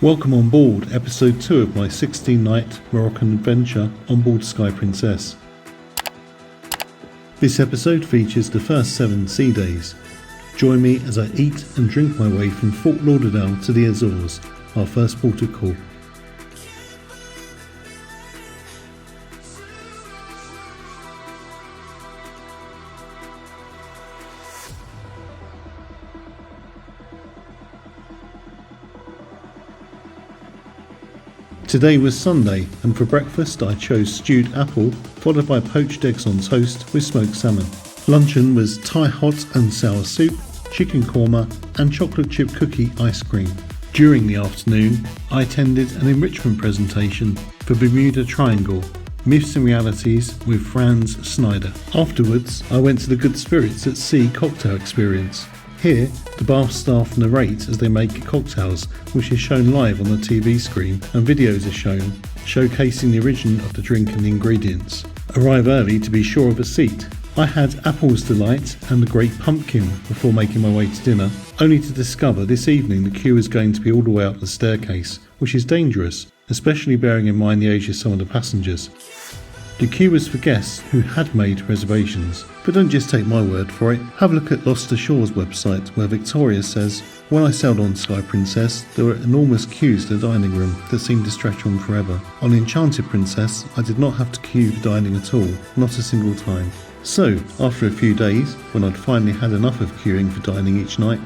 Welcome on board episode 2 of my 16-night Moroccan adventure on board Sky Princess. This episode features the first 7 sea days. Join me as I eat and drink my way from Fort Lauderdale to the Azores, our first port of call. Today was Sunday, and for breakfast I chose stewed apple, followed by poached eggs on toast with smoked salmon. Luncheon was Thai hot and sour soup, chicken korma and chocolate chip cookie ice cream. During the afternoon, I attended an enrichment presentation for Bermuda Triangle, Myths and Realities with Franz Snyder. Afterwards, I went to the Good Spirits at Sea cocktail experience. Here, the bar staff narrate as they make cocktails, which is shown live on the TV screen, and videos are shown, showcasing the origin of the drink and the ingredients. Arrive early to be sure of a seat. I had Apple's Delight and the Great Pumpkin before making my way to dinner, only to discover this evening the queue is going to be all the way up the staircase, which is dangerous, especially bearing in mind the age of some of the passengers. The queue was for guests who had made reservations, but don't just take my word for it. Have a look at Lost Ashore's website, where Victoria says, "When I sailed on Sky Princess, there were enormous queues to the dining room that seemed to stretch on forever. On Enchanted Princess, I did not have to queue for dining at all, not a single time." So, after a few days, when I'd finally had enough of queuing for dining each night,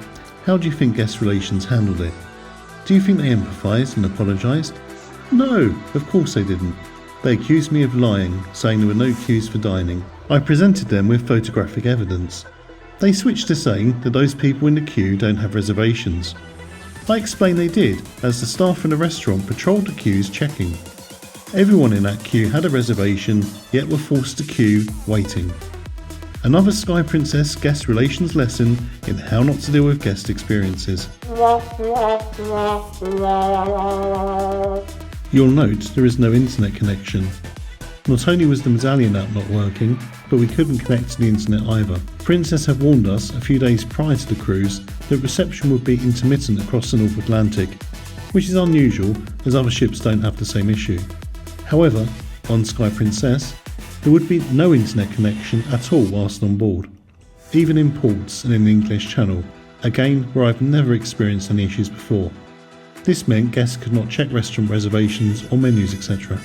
how do you think guest relations handled it? Do you think they empathised and apologised? No, of course they didn't. They accused me of lying, saying there were no queues for dining. I presented them with photographic evidence. They switched to saying that those people in the queue don't have reservations. I explained they did, as the staff in the restaurant patrolled the queues checking. Everyone in that queue had a reservation, yet were forced to queue, waiting. Another Sky Princess guest relations lesson in how not to deal with guest experiences. You'll note there is no internet connection. Not only was the Medallion app not working, but we couldn't connect to the internet either. Princess have warned us a few days prior to the cruise that reception would be intermittent across the North Atlantic, which is unusual as other ships don't have the same issue. However, on Sky Princess, there would be no internet connection at all whilst on board, even in ports and in the English Channel, again where I've never experienced any issues before. This meant guests could not check restaurant reservations or menus, etc.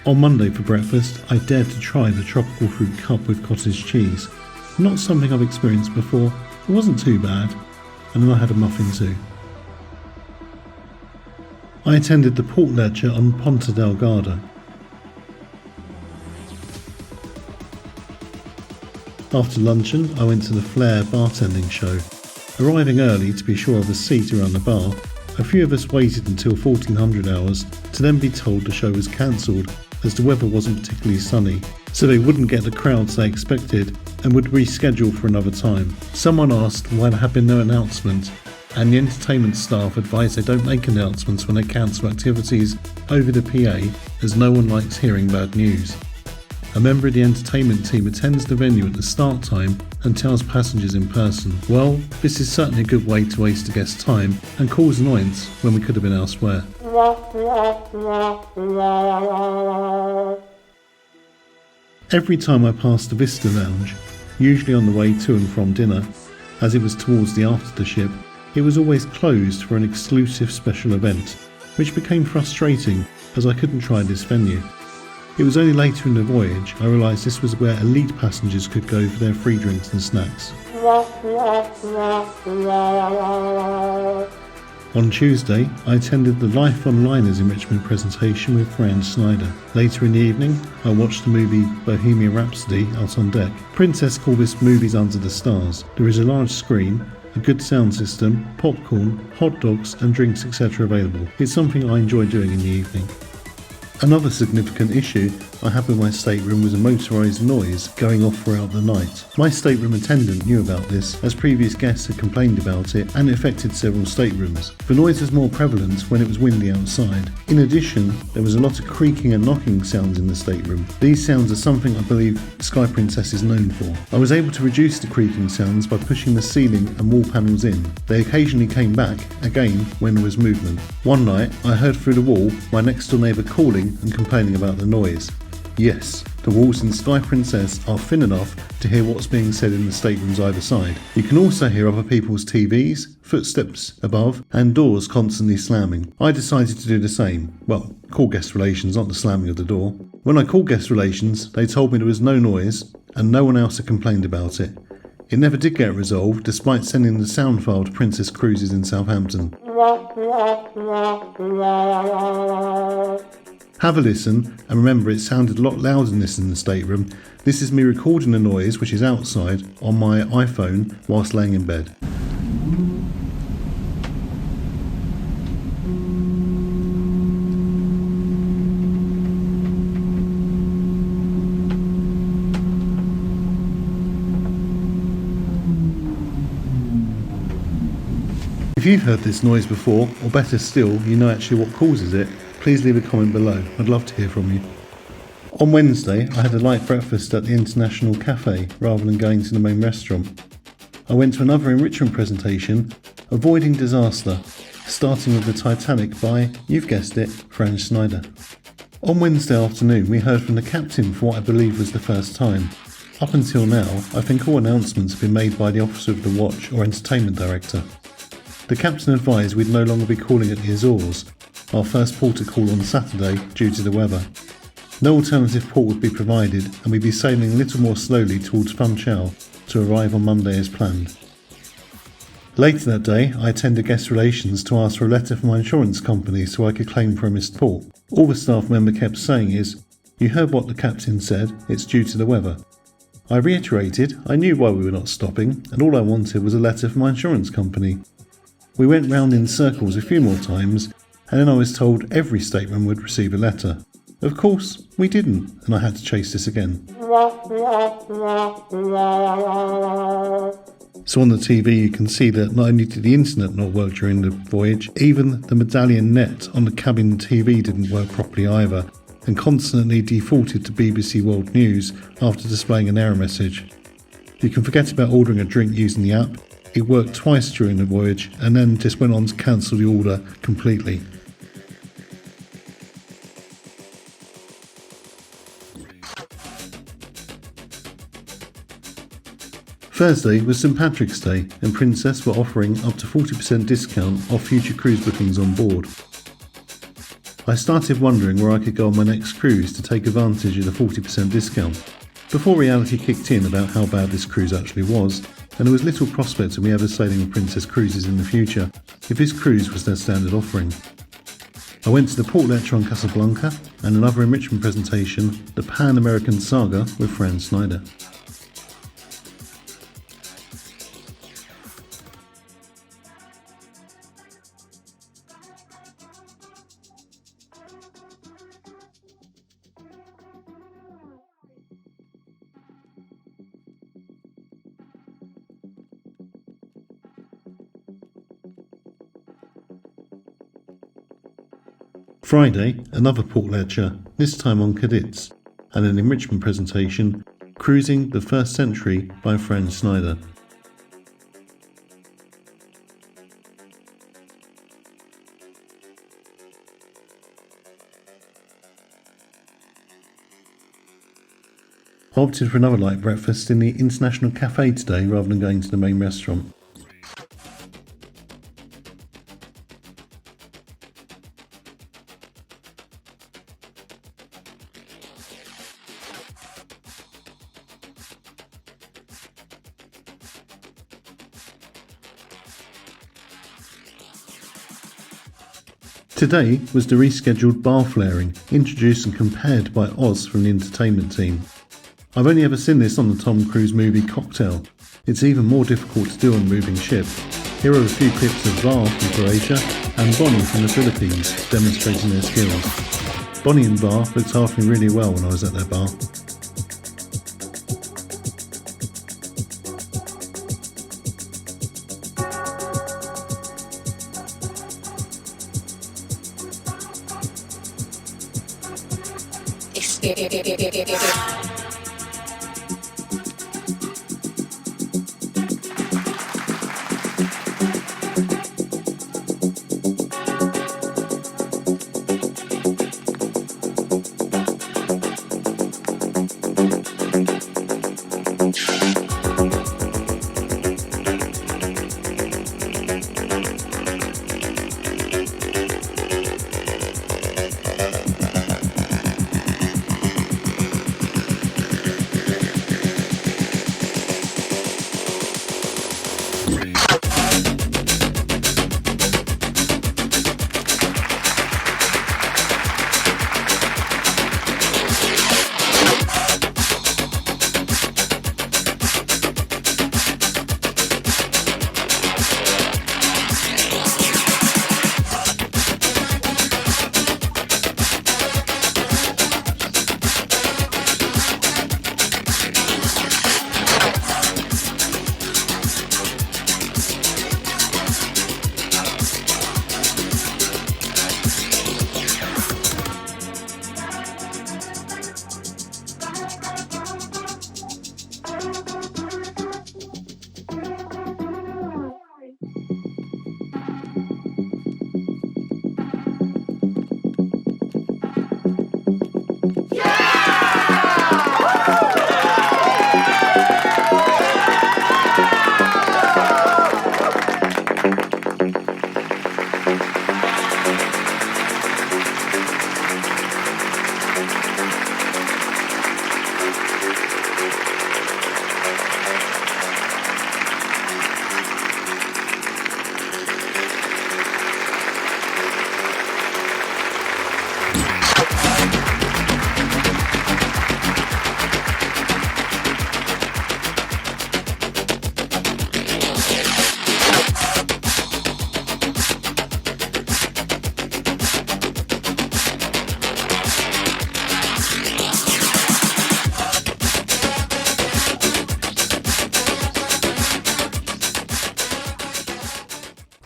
On Monday for breakfast, I dared to try the tropical fruit cup with cottage cheese. Not something I've experienced before, it wasn't too bad, and then I had a muffin too. I attended the port lecture on Ponta Delgada. After luncheon, I went to the Flair bartending show. Arriving early to be sure of a seat around the bar, a few of us waited until 1400 hours to then be told the show was cancelled as the weather wasn't particularly sunny, so they wouldn't get the crowds they expected and would reschedule for another time. Someone asked why there had been no announcement, and the entertainment staff advised they don't make announcements when they cancel activities over the PA, as no one likes hearing bad news. A member of the entertainment team attends the venue at the start time and tells passengers in person. Well, this is certainly a good way to waste a guest's time and cause annoyance when we could have been elsewhere. Every time I passed the Vista Lounge, usually on the way to and from dinner, as it was towards the aft of the ship, it was always closed for an exclusive special event, which became frustrating as I couldn't try this venue. It was only later in the voyage I realised this was where elite passengers could go for their free drinks and snacks. On Tuesday, I attended the Life on Liners enrichment presentation with Franz Snyder. Later in the evening, I watched the movie Bohemian Rhapsody out on deck. Princess called this Movies Under the Stars. There is a large screen, a good sound system, popcorn, hot dogs and drinks etc. available. It's something I enjoy doing in the evening. Another significant issue I had with my stateroom was a motorised noise going off throughout the night. My stateroom attendant knew about this, as previous guests had complained about it, and it affected several staterooms. The noise was more prevalent when it was windy outside. In addition, there was a lot of creaking and knocking sounds in the stateroom. These sounds are something I believe Sky Princess is known for. I was able to reduce the creaking sounds by pushing the ceiling and wall panels in. They occasionally came back, again, when there was movement. One night, I heard through the wall my next door neighbour calling and complaining about the noise. Yes, the walls in Sky Princess are thin enough to hear what's being said in the staterooms either side. You can also hear other people's TVs, footsteps above, and doors constantly slamming. I decided to do the same. Well, call guest relations, not the slamming of the door. When I called guest relations, they told me there was no noise and no one else had complained about it. It never did get resolved, despite sending the sound file to Princess Cruises in Southampton. Have a listen, and remember it sounded a lot louder than this in the stateroom. This is me recording the noise, which is outside, on my iPhone whilst laying in bed. If you've heard this noise before, or better still, you know actually what causes it, please leave a comment below. I'd love to hear from you. On Wednesday, I had a light breakfast at the International Cafe rather than going to the main restaurant. I went to another enrichment presentation, Avoiding Disaster, starting with the Titanic by, you've guessed it, Franz Schneider. On Wednesday afternoon, we heard from the captain for what I believe was the first time. Up until now, I think all announcements have been made by the officer of the watch or entertainment director. The captain advised we'd no longer be calling at the Azores, our first port of call on Saturday due to the weather. No alternative port would be provided and we'd be sailing a little more slowly towards Funchal to arrive on Monday as planned. Later that day, I attended guest relations to ask for a letter from my insurance company so I could claim for a missed port. All the staff member kept saying is, "You heard what the captain said, it's due to the weather." I reiterated I knew why we were not stopping and all I wanted was a letter from my insurance company. We went round in circles a few more times and then I was told every stateroom would receive a letter. Of course, we didn't, and I had to chase this again. So on the TV you can see that not only did the internet not work during the voyage, even the medallion net on the cabin TV didn't work properly either, and constantly defaulted to BBC World News after displaying an error message. You can forget about ordering a drink using the app. It worked twice during the voyage and then just went on to cancel the order completely. Thursday was St Patrick's Day and Princess were offering up to 40% discount off future cruise bookings on board. I started wondering where I could go on my next cruise to take advantage of the 40% discount, before reality kicked in about how bad this cruise actually was, and there was little prospect of me ever sailing with Princess Cruises in the future, if this cruise was their standard offering. I went to the port lecture on Casablanca and another enrichment presentation, the Pan-American Saga with Franz Schneider. Friday, another port lecture, this time on cadets, and an enrichment presentation, Cruising the First Century by Franz Schneider. I opted for another light breakfast in the International Cafe today rather than going to the main restaurant. Today was the rescheduled bar flaring, introduced and compared by Oz from the entertainment team. I've only ever seen this on the Tom Cruise movie Cocktail. It's even more difficult to do on a moving ship. Here are a few clips of Var from Croatia and Bonnie from the Philippines demonstrating their skills. Bonnie and Var looked after me really well when I was at their bar.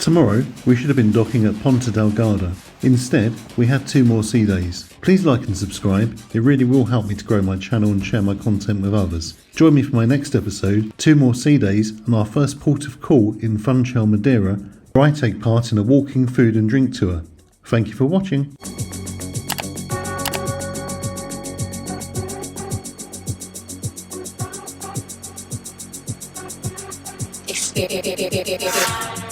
Tomorrow, we should have been docking at Ponta Delgada. Instead, we had 2 more sea days. Please like and subscribe, it really will help me to grow my channel and share my content with others. Join me for my next episode, 2 more sea days and our first port of call in Funchal, Madeira, where I take part in a walking food and drink tour. Thank you for watching. Experience.